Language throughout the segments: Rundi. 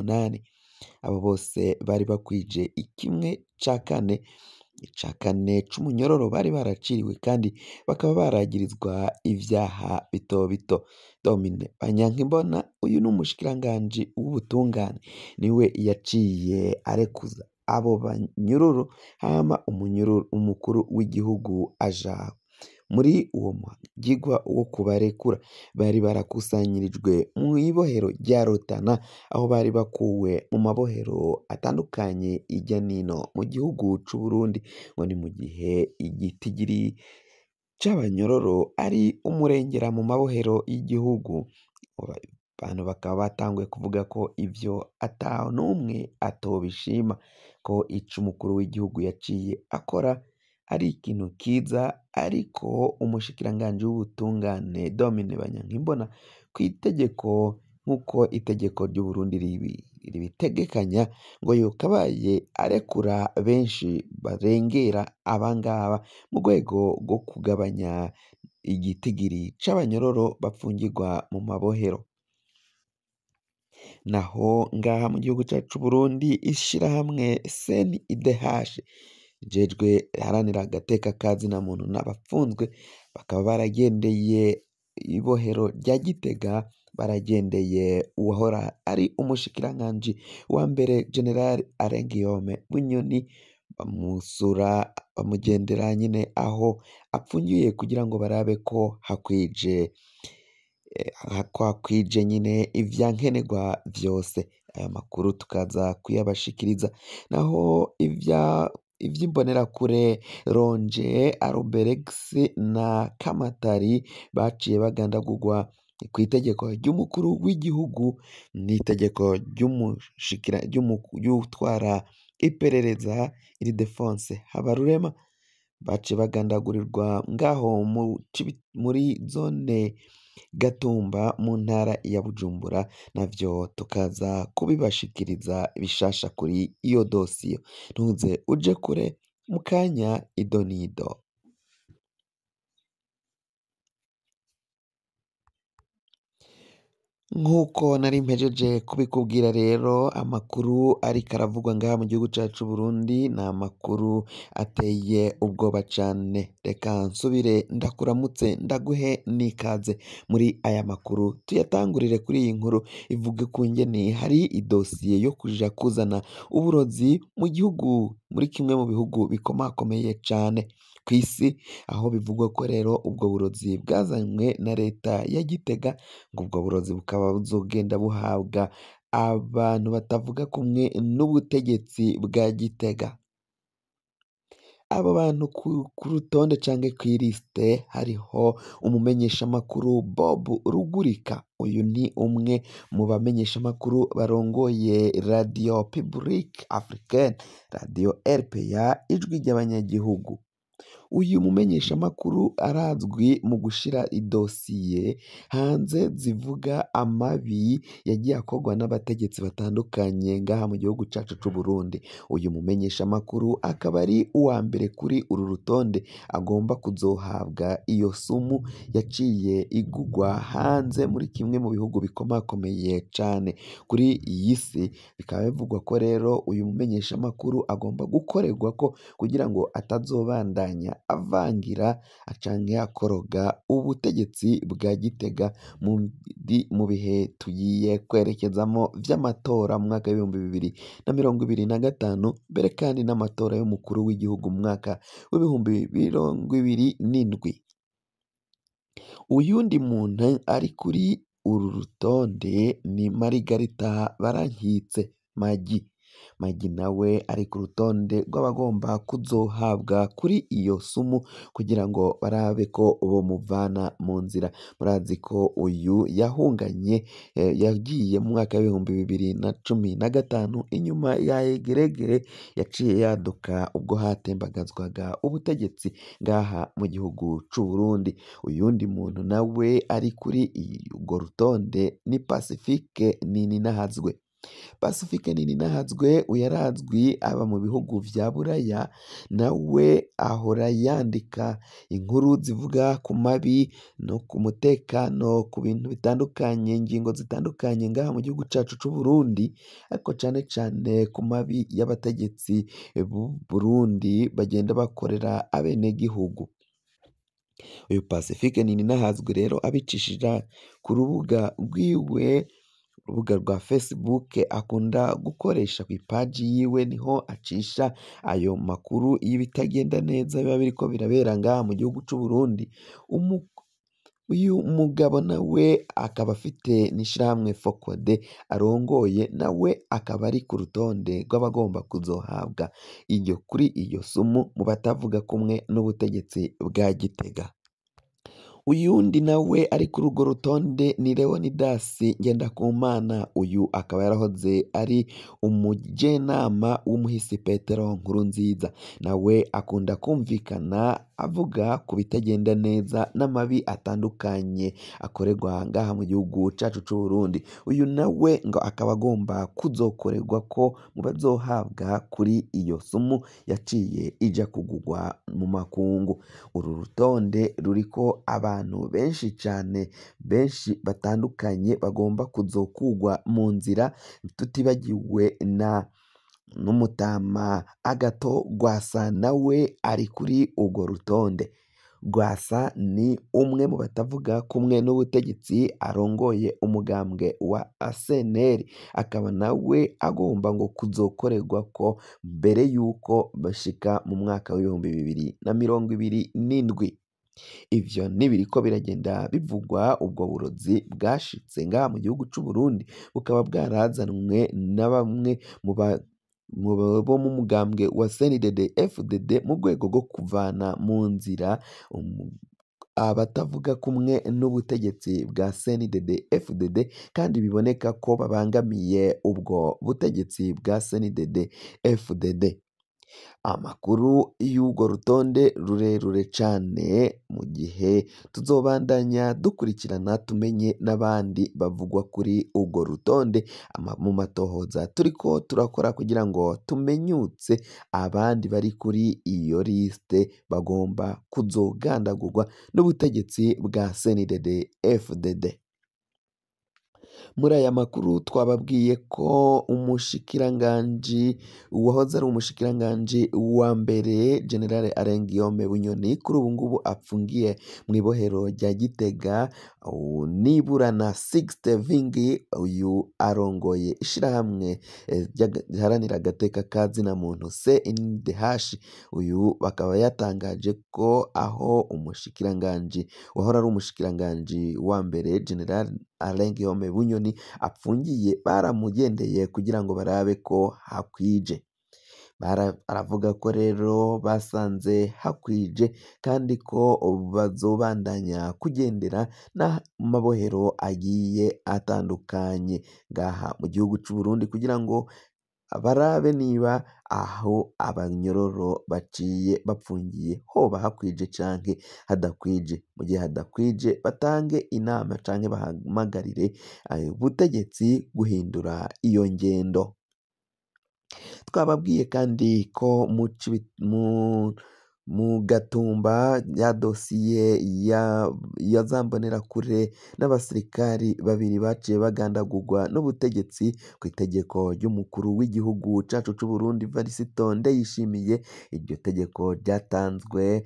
n'umunani. Abo bose bari bakwije ica kane c'umunyororo bari baraciriwe kandi bakaba baragirizwa ivyaha bito bito. Domine Banyankimbona uyu ni umushikiranganji w'ubutungane niwe yaciye arekuza abo banyururu hama umukuru w'igihugu aja muri uwo mugigwa wo kubarekura. Bari barakusanyirijwe mw'ibohero rya Rutana aho bari bakuwe mu mabohero atandukanye irya nino mu gihugu c'Uburundi, ngo ni mu gihe igitigiri c'abanyororo ari umurengera mu mabohero y'igihugu. Abantu bakaba batanguye kuvuga ko ivyo ata n'umwe atobishima, ko ico umukuru w'igihugu yaciye akora ari ikintu kiza, ariko umushikiranganji w'ubutungane Domine Banyankimbona kw'itegeko nk'uko itegeko ry'Uburundi ribitegekanya ngo yokabaye arekura benshi barengera abangaba mu rwego rwo kugabanya igitigiri c'abanyororo bapfungirwa mu mabohero. Naho ngaha mu gihugu cacu c'Uburundi ishirahamwe CNIDH rijejwe riharanira agateka ka zina muntu n'abapfunzwe bakaba baragendeye ibohero rya Gitega, baragendeye uwahora ari umushikiranganji wa mbere General Alain Guillaume Bunyoni, bamusura bamugendera nyine aho apfungiye kugira ngo barabe ko hakwije nyine ivyankenerwa vyose. Aya makuru tukaza kuyabashikiriza. Naho ivy'imbonerakure Ronje, Aruberex na Kamatari baciye bagandagurwa kw'itegeko ry'umukuru w'igihugu n'itegeko ry'utwara iperereza Ildefonse Habarurema, baciye bagandagurirwa ngaho muri zone Gatumba mu ntara ya Bujumbura. Navyo tukaza kubibashikiriza bishasha kuri iyo dosiye. Ntuze uje kure, mu kanya ido n'ido. Nk'uko nari mpejeje kubikubwira rero, amakuru ariko aravugwa ngaha mu gihugu cacu c'Uburundi ni amakuru ateye ubwoba cane. Reka nsubire ndakuramutse ndaguhe n'ikaze muri aya makuru. Tuyatangurire kuri iyi nkuru ivuga ukungene hari idosiye yo kuja kuzana uburozi mu gihugu, muri kimwe mu bihugu bikomakomeye cane kw'isi, aho bivugwa ko rero ubwo burozi bwazanywe na leta ya Gitega, ngo ubwo burozi bukaba buzogenda buhabwa abantu batavuga kumwe n'ubutegetsi bwa Gitega. Abo bantu ku rutonde canke kw'ilisite hariho umumenyeshamakuru Bob Rugurika. Uyu ni umwe mu bamenyeshamakuru barongoye Radio Publique Africaine, Radio RPA, ijwi ry'abanyagihugu. Uyu mumenyeshamakuru arazwi mu gushira idosiye hanze zivuga amabi yagiye akorwa n'abategetsi batandukanye ngaha mu gihugu cacu c'Uburundi. Uyu mumenyeshamakuru akaba ari uwa mbere kuri uru rutonde agomba kuzohabwa iyo sumu yaciye igugwa hanze muri kimwe mu bihugu bikomakomeye cane kuri iyi si. Bikaba bivugwa ko rero uyu mumenyeshamakuru agomba gukorerwako kugira ngo atazobandanya avangira canke akoroga ubutegetsi bwa Gitega mu bihe tugiye kwerekezamo vy'amatora mu mwaka w'2025, mbere kandi n'amatora y'umukuru w'igihugu mu mwaka w'2027. Uyundi muntu ari kuri uru rutonde ni Marigarita Barankitse Magi nawe ari ku rutonde rw'abagomba kuzohabwa kuri iyo sumu kugira ngo barabe ko bomuvana mu nzira. Murazi ko uyu yahunganye yagiye mu mwaka w'2015 inyuma ya Geregere yaciye yaduka ubwo hatembagazwaga ubutegetsi ngaha mu gihugu c'Uburundi. Uyundi muntu nawe ari kuri urwo rutonde ni Pacifique Nininahazwe. Pacifique Nininahazwe uyu arazwi aba mu bihugu vya Buraya, nawe ahora yandika inkuru zivuga ku mabi no ku mutekano, ku bintu bitandukanye, ingingo zitandukanye ngaha mu gihugu cacu c'Uburundi, ariko cane cane ku mabi y'abategetsi b'u Burundi bagenda bakorera abenegihugu. Uyu Pacifique Nininahazwe rero abicishije ku rubuga rwiwe, urubuga rwa Facebook akunda gukoresha kw'ipaji yiwe, niho acisha ayo makuru y'ibitagenda neza biba biriko birabera ngaha mu gihugu c'Uburundi. Uyu mugabo nawe akaba afite n'ishirahamwe Focode arongoye, nawe akaba ari ku rutonde rw'abagomba kuzohabwa kuri iyo sumu mu batavuga kumwe n'ubutegetsi bwa Gitega. Uyundi nawe ari kuri urwo rutonde ni Leonidas Ngendakumana, uyu akaba yarahoze ari umujenama w'umuhisi Petero Nkurunziza, nawe akunda kumvikana avuga ku bitagenda neza n'amabi atandukanye akorerwa ngaha mu gihugu cacu c'Uburundi. Uyu nawe ngo akaba agomba kuzokorerwa ko mu bazohabwa kuri iyo sumu yaciye ija kugurwa mu makungu. Uru rutonde ruriko abantu benshi cane, benshi batandukanye bagomba kuzokugwa mu nzira, tutibagiwe n'umutama Agathon Rwasa nawe ari kuri urwo rutonde. Rwasa ni umwe mu batavuga kumwe n'ubutegetsi, arongoye umugambwe wa CNL, akaba nawe agomba ngo kuzokorerwa ko mbere yuko bashika mu mwaka w'2027. Ivyo ntibiriko biragenda bivugwa, ubwo burozi bwashitse ngaha mu gihugu c'Uburundi bukaba bwarazanwe na bamwe bo mu mugambwe wa CNDD-FDD mu rwego rwo kuvana mu nzira abatavuga kumwe n'ubutegetsi bwa CNDD-FDD, kandi biboneka ko babangamiye ubwo butegetsi bwa CNDD-FDD. Amakuru y'urwo rutonde rurerure cane, mu gihe tuzobandanya dukurikirana tumenye n'abandi bavugwa kuri urwo rutonde mu matohoza turiko turakora kugira ngo tumenyutse abandi bari kuri iyo lisite bagomba kuzogandagurwa n'ubutegetsi bwa CNDD-FDD. Muri aya makuru twababwiye ko uwahoze ari umushikiranganji wa mbere General Alain Guillaume Bunyoni kuri ubu ngubu apfungiye mw'ibohero rya Gitega, nibura na Sixte Vingi, uyu arongoye ishirahamwe riharanira agateka ka zina muntu CNDH. Uyu bakaba yatangaje ko aho wahora ari umushikiranganji wa mbere General Alain Guillaume Bunyoni apfungiye, baramugendeye kugira ngo barabe ko hakwije. Aravuga ko rero basanze hakwije, kandi ko bazobandanya kugendera n'amabohero agiye atandukanye ngaha mu gihugu c'Uburundi kugira ngo barabe niba aho abanyororo baciye bapfungiye hoba hakwije canke hadakwije. Mu gihe hadakwije batange inama canke bahamagarire ubutegetsi guhindura iyo ngendo. Twababwiye kandi ko mu Gatumba ya dosiye ya za mbonerakure n'abasirikari babiri baciye bagandagurwa n'ubutegetsi ku itegeko ry'umukuru w'igihugu cacu c'Uburundi Varisito Ndayishimiye. Iryo tegeko ryatanzwe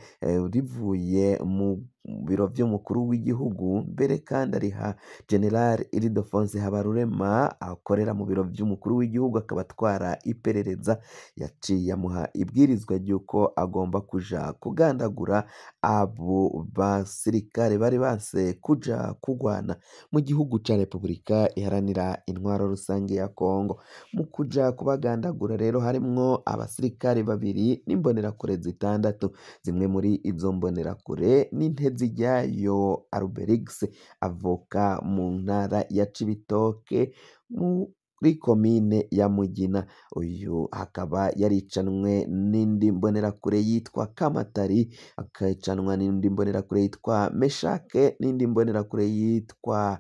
rivuye mu biro vy'umukuru w'igihugu, mbere kandi ariha General Ildefonse Habarurema akorera mu biro vy'umukuru w'igihugu, akaba atwara iperereza, yaciye amuha ibwirizwa ry'uko agomba kuja kugandagura abo basirikare bari banse kuja kugwana mu gihugu ca Repubulika iharanira intwaro rusange ya Kongo. Mu kuja kubagandagura rero harimwo abasirikare babiri n'imbonerakure zitandatu. Zimwe muri izo mbonerakure n'Inteziryayo Alberix, avoka mu ntara ya Cibitoke muri komine ya Mugina. Uyu akaba yaricanwe n'indi mbonerakure yitwa Kamatari, akicanwa n'indi mbonerakure yitwa Meshake, n'indi mbonerakure yitwa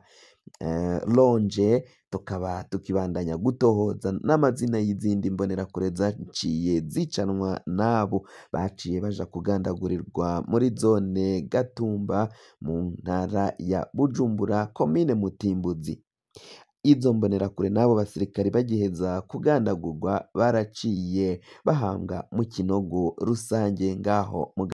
Ronje, tukaba tukibandanya gutohoza n'amazina y'izindi mbonerakure zaciye zicanwa n'abo baciye baja kugandagurirwa muri zone Gatumba mu ntara ya Bujumbura komine Mutimbuzi. Izo mbonerakure n'abo basirikare bagiheza kugandagurwa baraciye bahambwa mu kinogo rusange ngaho mu